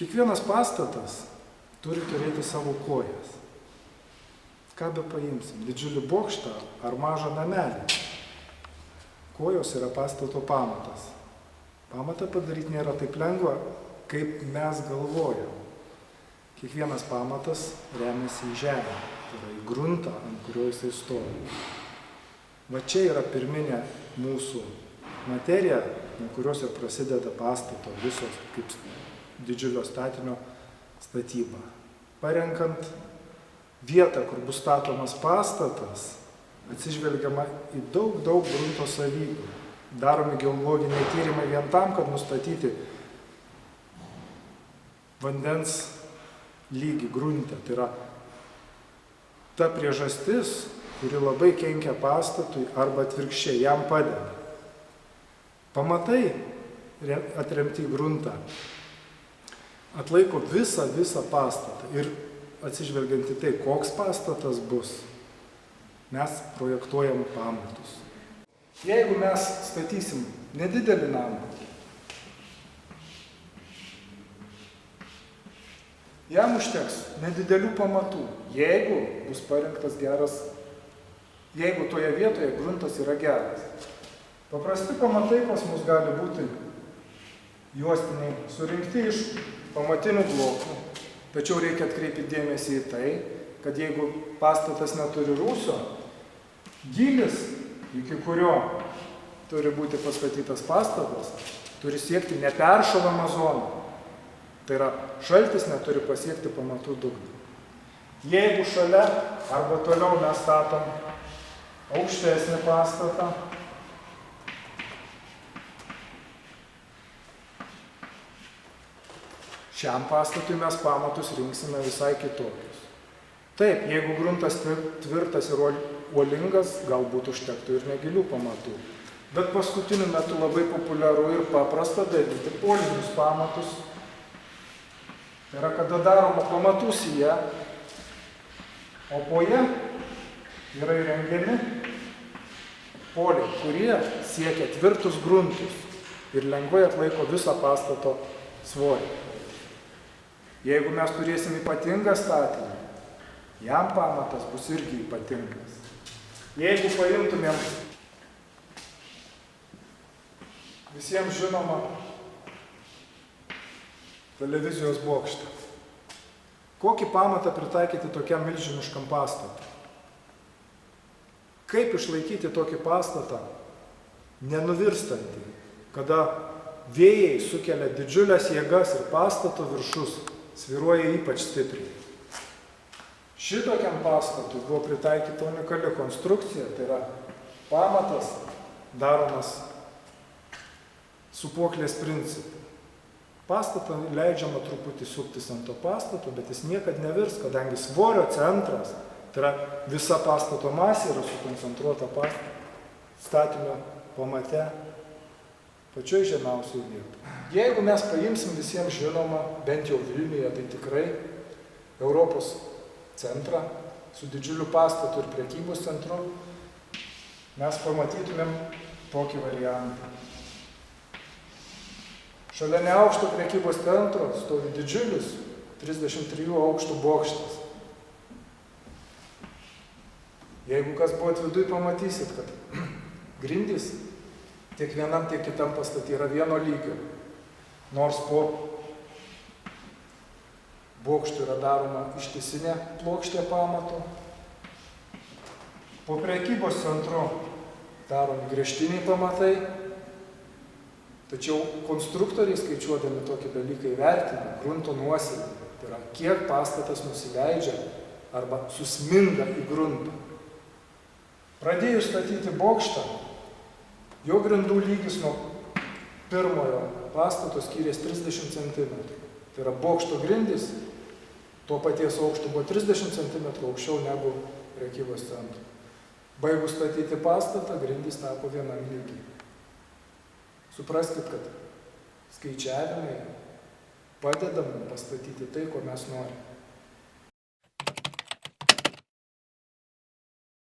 Kiekvienas pastatas turi turėti savo kojas. Ką be paimsim, didžiulį bokštą ar mažą namelį. Kojos yra pastato pamatas. Pamatą padaryti nėra taip lengva, kaip mes galvojam. Kiekvienas pamatas remiasi į žemę, tai yra į gruntą, ant kurio jisai stovi. Va čia yra pirminė mūsų materija, nuo kurios ir prasideda pastato visos kaip didžiulio statinio statyba. Parenkant vietą, kur bus statomas pastatas, atsižvelgiama į daug grunto savybių. Daromi geologiniai tyrimai vien tam, kad nustatyti vandens lygį grunte. Tai yra ta priežastis, kuri labai kenkia pastatui arba atvirkščiai, jam padeda. Pamatai atremti į gruntą atlaiko visą pastatą ir atsižvelgiant į tai, koks pastatas bus, mes projektuojam pamatus. Jeigu mes statysim nedidelį namą, jam užteks nedidelių pamatų, jeigu bus parinktas geras, jeigu toje vietoje gruntas yra geras. Paprasti pamatai pas mus gali būti juostiniai, surinkti iš pamatinių blokų, tačiau reikia atkreipti dėmesį į tai, kad jeigu pastatas neturi rūsio, gylis, iki kurio turi būti pastatytas pastatas, turi siekti neperšalamą zoną. Tai yra, šaltis neturi pasiekti pamatų dugną. Jeigu šalia arba toliau mes statom aukštesnį pastatą, šiam pastatui mes pamatus rinksime visai kitokius. Taip, jeigu gruntas tvirtas ir uolingas, galbūt užtektų ir negilių pamatų. Bet paskutiniu metu labai populiaru ir paprasta daryti polinius pamatus. Tai yra, kada daroma pamatų sija, o po jie yra įrengiami poliai, kurie siekia tvirtus gruntus ir lengvai atlaiko visą pastato svorį. Jeigu mes turėsim ypatingą statinį, jam pamatas bus irgi ypatingas. Jeigu paimtumėm visiems žinomą televizijos bokštą, kokį pamatą pritaikyti tokiam milžiniškam pastatui? Kaip išlaikyti tokį pastatą nenuvirstantį, kada vėjai sukelia didžiulės jėgas ir pastato viršus svyruoja ypač stipriai? Šitokiam pastatui buvo pritaikyta unikali konstrukcija, tai yra pamatas daromas sūpuoklės principu. Pastatą leidžiama truputį suktis ant to pastato, bet jis niekad nevirs, kadangi svorio centras, tai yra visa pastato masė yra sukoncentruota statinio pamate pačioj žemiausioj vietoje. Jeigu mes paimsim visiems žinomą, bent jau Vilniuje, tai tikrai Europos centrą su didžiuliu pastatu ir prekybos centru, mes pamatytumėm tokį variantą. Šalia neaukšto prekybos centro stovi didžiulis 33 aukštų bokštas. Jeigu kas buvot viduj, pamatysit, kad grindys tiek vienam, tiek kitam pastate yra vieno lygio. Nors po bokštų yra daroma ištisinė plokštė pamato. Po prekybos centru daromi griežtiniai pamatai. Tačiau konstruktoriai skaičiuodami tokį dalyką įvertina grunto nuosėdį. Tai yra, kiek pastatas nusileidžia arba susminga į gruntą. Pradėjus statyti bokštą, jo grindų lygis nuo pirmojo pastato skyrės 30 cm. Tai yra, bokšto grindys to paties aukšto buvo 30 cm aukščiau negu prekybos centro. Baigus statyti pastatą, grindys tapo vienam lygiai. Supraskit, kad skaičiavimai padeda mums pastatyti tai, ko mes norime.